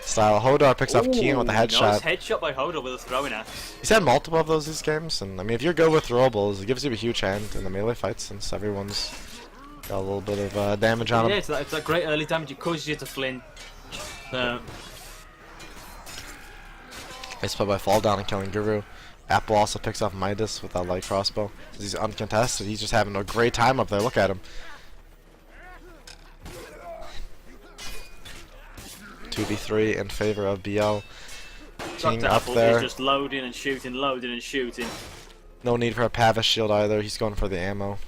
style. Hodor picks up Kian with a headshot. Nice headshot by Hodor with a throwing axe. He's had multiple of these games, and I mean, if you're good with throwables, it gives you a huge hand in the melee fights since everyone's got a little bit of damage on him. Yeah, it's that great early damage. It causes you to flinch. Nice play by Fall Down and killing Guru. Apple also picks off Midas with that light crossbow. Since he's uncontested, he's just having a great time up there. Look at him. 2v3 in favor of BL. King up there. Just loading and shooting, loading and shooting. No need for a Pavis shield either. He's going for the ammo.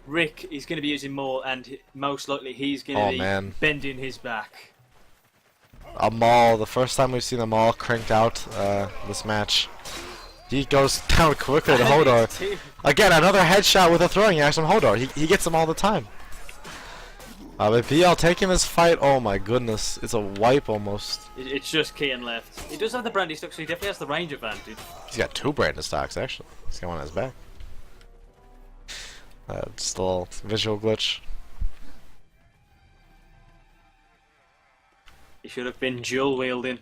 Rick, he's going to be using more, and most likely he's going to be bending his back. A Maul, the first time we've seen a Maul cranked out this match. He goes down quickly to Hodor. Again, another headshot with a throwing axe from Hodor. He gets them all the time. But BL taking this fight, oh my goodness, it's a wipe almost. It's just Kian left. He does have the brandy stock, so he definitely has the range advantage. He's got 2 brandy stocks actually. He's got one on his back. Just a little visual glitch. He should have been dual wielding.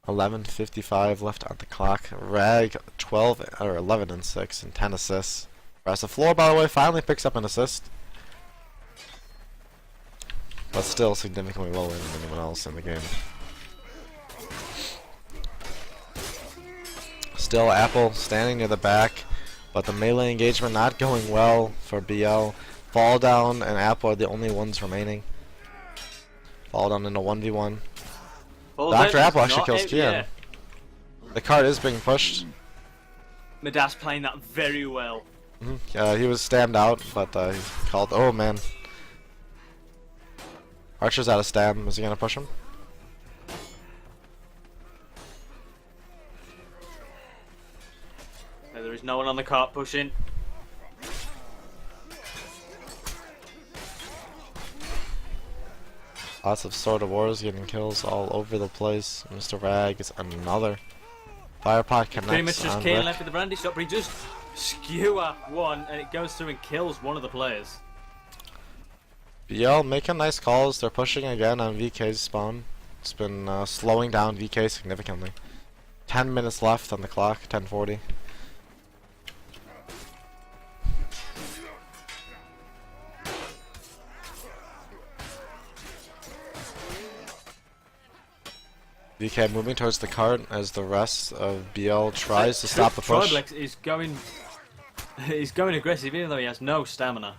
11:55 left on the clock. Rag 12 or 11 and 6 and 10 assists. Whereas the Floor, by the way, finally picks up an assist, but still significantly lower than anyone else in the game. Still Apple standing near the back, but the melee engagement not going well for BL. Fall Down and Apple are the only ones remaining. Fall Down in a 1v1. Dr. Apple actually kills Kian. Yeah. The card is being pushed. Midas playing that very well. He was stabbed out, but he called. Oh man. Archer's out of stab. Is he gonna push him? No, there is no one on the cart pushing. Lots of Sword of Wars getting kills all over the place. Mr. Rag is another. Firepot connects. Pretty much just Kian left with the brandy shot, but he just skewer one and it goes through and kills one of the players. BL making nice calls. They're pushing again on VK's spawn. It's been slowing down VK significantly. 10 minutes left on the clock. 10:40. VK moving towards the cart as the rest of BL tries to stop the push. Triblex is going aggressive even though he has no stamina.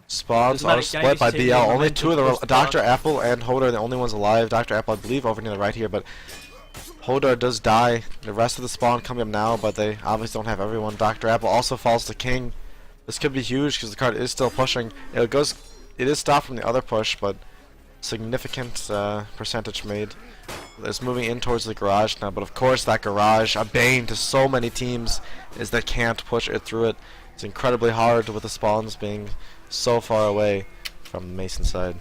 Spawns are split by BL. Only 2 of the Dr. Apple and Hodor are the only ones alive. Dr. Apple, I believe, over near the right here, but Hodor does die. The rest of the spawn coming up now, but they obviously don't have everyone. Dr. Apple also falls to King. This could be huge because the cart is still pushing. It is stopped from the other push, but significant percentage made. It's moving in towards the garage now, but of course that garage, a bane to so many teams, is they can't push it through it. It's incredibly hard with the spawns being so far away from the Mason side.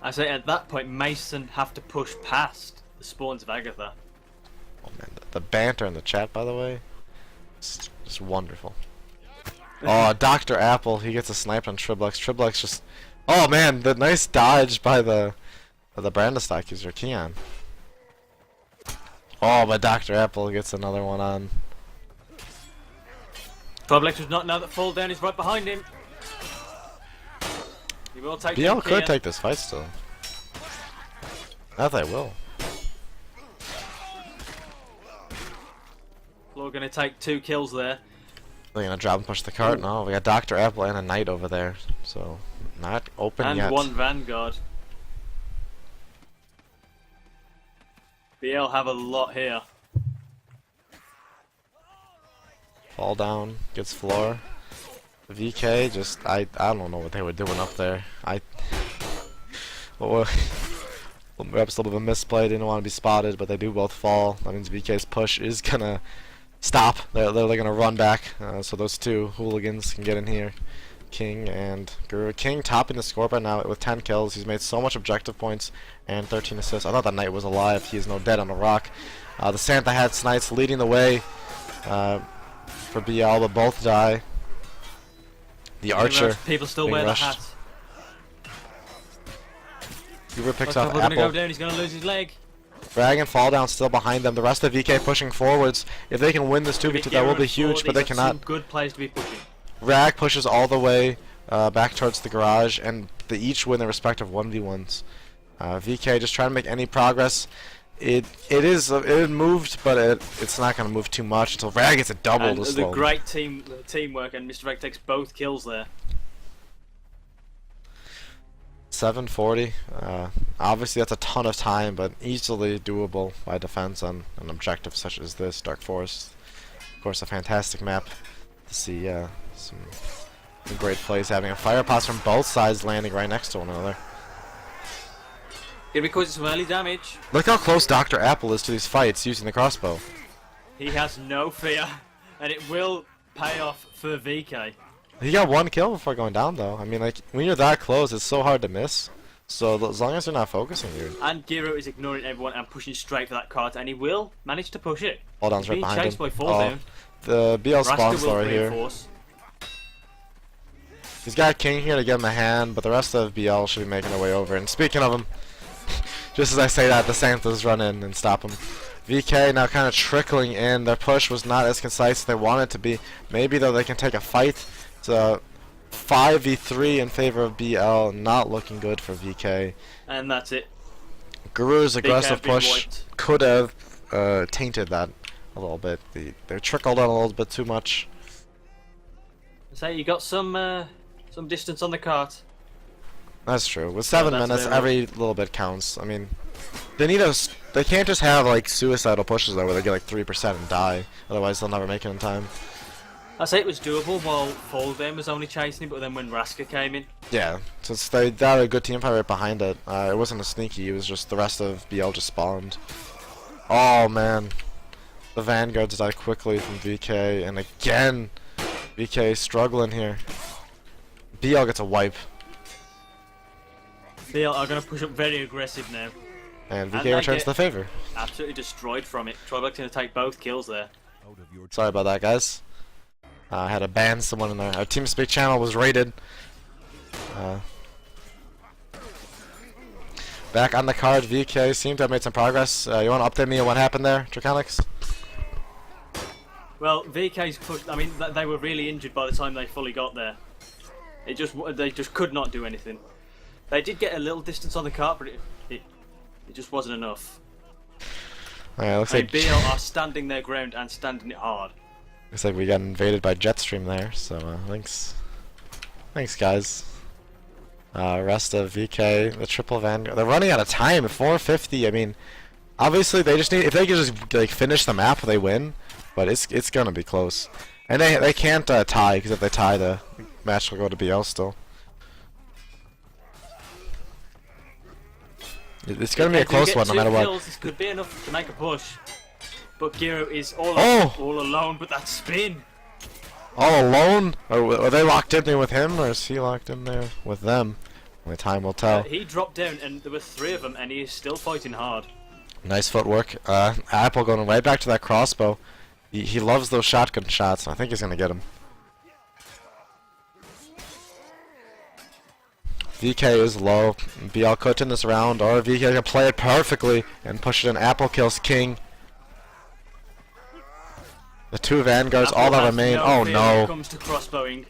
I say at that point Mason have to push past the spawns of Agatha. Oh man, the banter in the chat, by the way, it's just wonderful. Oh, Dr. Apple, he gets a snipe on Triblex. Triblex just, oh man, the nice dodge by the Brandestock user, Kian. Oh, but Dr. Apple gets another one on. Triblex does not know that Fall Down is right behind him. He will take BL could take this fight still. Not that they will. We're going to take 2 kills there. They're going to drop and push the cart. No, we got Dr. Apple and a Knight over there. So, not open yet. And 1 Vanguard. BL have a lot here. Fall Down, gets floor. VK just, I don't know what they were doing up there. Well, perhaps a little bit of a misplay, didn't want to be spotted, but they do both fall. That means VK's push is gonna stop. They're gonna run back. So those two hooligans can get in here. King and Guru. King topping the scoreboard now with 10 kills. He's made so much objective points and 13 assists. I thought that knight was alive. He is no dead on the rock. The Santa Hats Knights leading the way for BL, but both die. The Archer. People still wear the hat. Guru picks up Apple. Gonna go down. He's gonna lose his leg. Dragon fall down still behind them. The rest of VK pushing forwards. If they can win this 2v2, that will be huge, but they cannot. Good players to be pushing. Rag pushes all the way back towards the garage, and they each win their respective 1v1s. VK just trying to make any progress. It moved, but it's not going to move too much until Rag gets a double and to slow. The great teamwork, and Mr. Rag takes both kills there. 740. Obviously, that's a ton of time, but easily doable by defense on an objective such as this, Dark Forest. Of course, a fantastic map to see some great plays, having a fire pots from both sides landing right next to one another. It causes some early damage. Look how close Dr. Apple is to these fights using the crossbow. He has no fear, and it will pay off for VK. He got 1 kill before going down, though. I mean, like, when you're that close, it's so hard to miss. So as long as they're not focusing you. And Giro is ignoring everyone and pushing straight for that cart, and he will manage to push it. Hold on, right behind him. By down. The BL spawn slower here. He's got King here to get him a hand, but the rest of BL should be making their way over. And speaking of him, just as I say that, the Santas run in and stop him. VK now kind of trickling in. Their push was not as concise as they wanted it to be. Maybe, though, they can take a fight. It's a 5v3 in favor of BL, not looking good for VK. And that's it. Guru's aggressive push could have tainted that a little bit. They trickled on a little bit too much. So you got some distance on the cart. That's true. With 7 minutes, every little bit counts. I mean, they can't just have like suicidal pushes though, where they get like 3% and die. Otherwise, they'll never make it in time. I say it was doable while Foldame was only chasing him, but then when Raska came in. Yeah, since they had a good team fight right behind it. It wasn't a sneaky. It was just the rest of BL just spawned. Oh man, the Vanguards died quickly from VK, and again, VK struggling here. BL gets a wipe. BL are going to push up very aggressive now. And VK returns the favor. Absolutely destroyed from it. Tribex going to take both kills there. Sorry about that, guys. I had to ban someone in there. Our TeamSpeak channel was raided. Back on the card, VK seemed to have made some progress. You want to update me on what happened there, Draconix? Well, VK's pushed. I mean, they were really injured by the time they fully got there. They just could not do anything. They did get a little distance on the cart, but it just wasn't enough. Alright, looks like BL are standing their ground and standing it hard. Looks like we got invaded by Jetstream there, so thanks guys. Rest of VK, the triple Vanguard. They're running out of time at 450. I mean, obviously they just need, if they can just like finish the map, they win. But it's gonna be close, and they can't tie, because if they tie, the match will go to BL still. It's gonna be a close one no matter what. This could be enough to make a push. But Giro is all alone with that spin. All alone? Or are they locked in there with him, or is he locked in there with them? Only time will tell. He dropped down, and there were 3 of them, and he is still fighting hard. Nice footwork. Apple going right back to that crossbow. He loves those shotgun shots. I think he's gonna get him. VK is low. BL could in this round, or VK can play it perfectly and push it in. Apple kills King. The 2 Vanguards, all that remain. Oh no! Comes to crossbowing.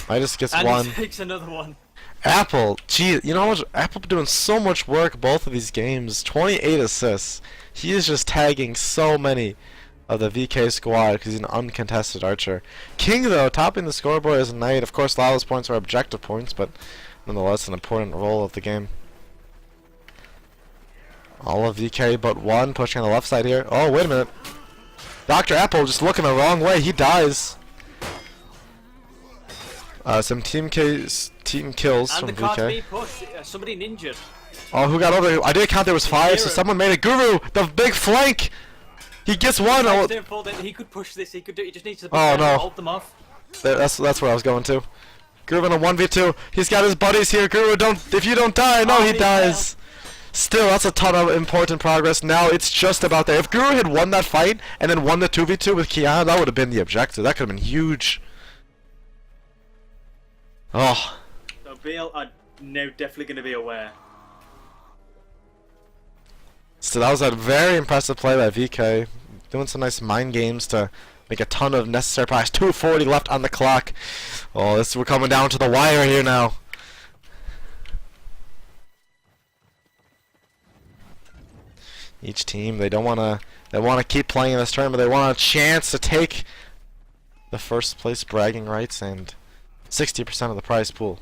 Midas gets and one. He takes another one. Apple, gee, you know how much Apple doing so much work both of these games. 28 assists. He is just tagging so many of the VK squad because he's an uncontested archer. King, though, topping the scoreboard as a knight. Of course, a lot of those points are objective points, but nonetheless, an important role of the game. All of VK but 1 pushing on the left side here. Oh, wait a minute. Dr. Apple just looking the wrong way. He dies. Some team kills and from the cart's VK. being pushed. Somebody injured. Oh, who got over? I did count there was 5, so someone made a Guru. The big flank. He gets one. Oh, he could push this. He could do. He just needs to hold them off. That's where I was going to. Guru in a 1v2. He's got his buddies here. Guru, if you don't die, no, he dies. Still, that's a ton of important progress. Now it's just about there. If Guru had won that fight and then won the 2v2 with Kian, that would have been the objective. That could have been huge. Oh. So BL are now definitely going to be aware. So that was a very impressive play by VK. Doing some nice mind games to make a ton of necessary progress. 2:40 left on the clock. Oh, we're coming down to the wire here now. Each team, they want to keep playing in this tournament. They want a chance to take the first place bragging rights and 60% of the prize pool.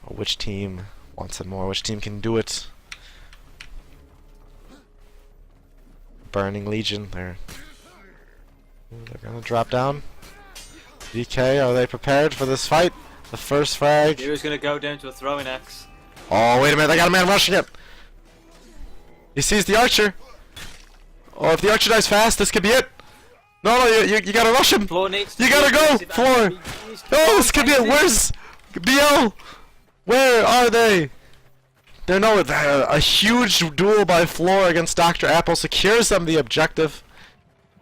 Which team wants it more? Which team can do it? Burning Legion, they're gonna drop down. VK, are they prepared for this fight? The first frag. He was gonna go down to a throwing axe. Oh, wait a minute, they got a man rushing it. He sees the archer. Oh, if the archer dies fast, this could be it. No, you gotta rush him. Floor needs to you gotta go, Floor. Oh, this could be it. Where's BL? Where are they? They know a huge duel by Floor against Dr. Apple secures them the objective.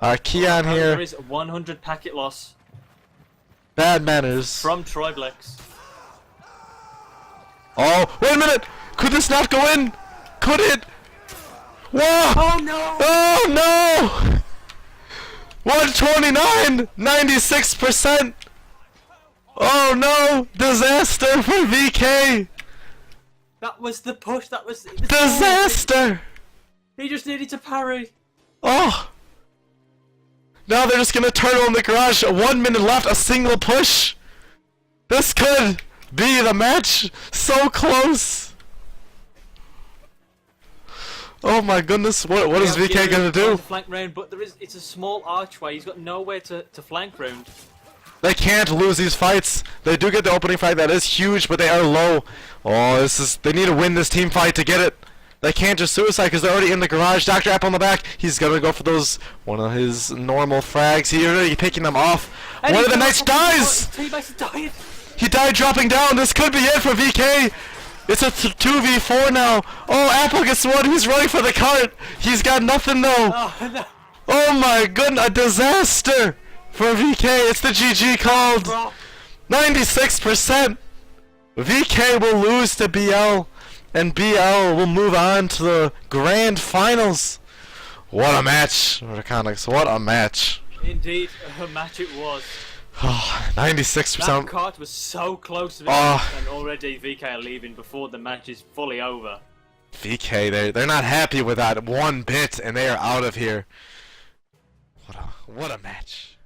Kian here. There is 100 packet loss. Bad manners. From Triblex. Oh, wait a minute! Could this not go in? Could it? Whoa! Oh no! Oh no! 129! 96%! Oh no! Disaster for VK! That was the push, that was... Disaster! He just needed to parry. Oh! Now they're just gonna turtle in the garage. 1 minute left, a single push! This could be the match! So close! Oh my goodness, what is VK gonna do? Flank round, but it's a small archway, he's got nowhere to flank round. They can't lose these fights. They do get the opening fight, that is huge, but they are low. Oh, they need to win this team fight to get it. They can't just suicide because they're already in the garage. Dr. Apple on the back, he's gonna go for one of his normal frags. He's already picking them off. And one of the knights dies! He died dropping down. This could be it for VK. It's a 2v4 now. Oh, Apple gets one. He's running for the cart. He's got nothing though. Oh, no. Oh my goodness, a disaster for VK. It's the GG called. 96%. VK will lose to BL, and BL will move on to the grand finals. What a match, Draconix. What a match. Indeed, a match it was. 96%. That cart was so close to it, and already VK are leaving before the match is fully over. VK, they're not happy with that one bit, and they are out of here. What a match.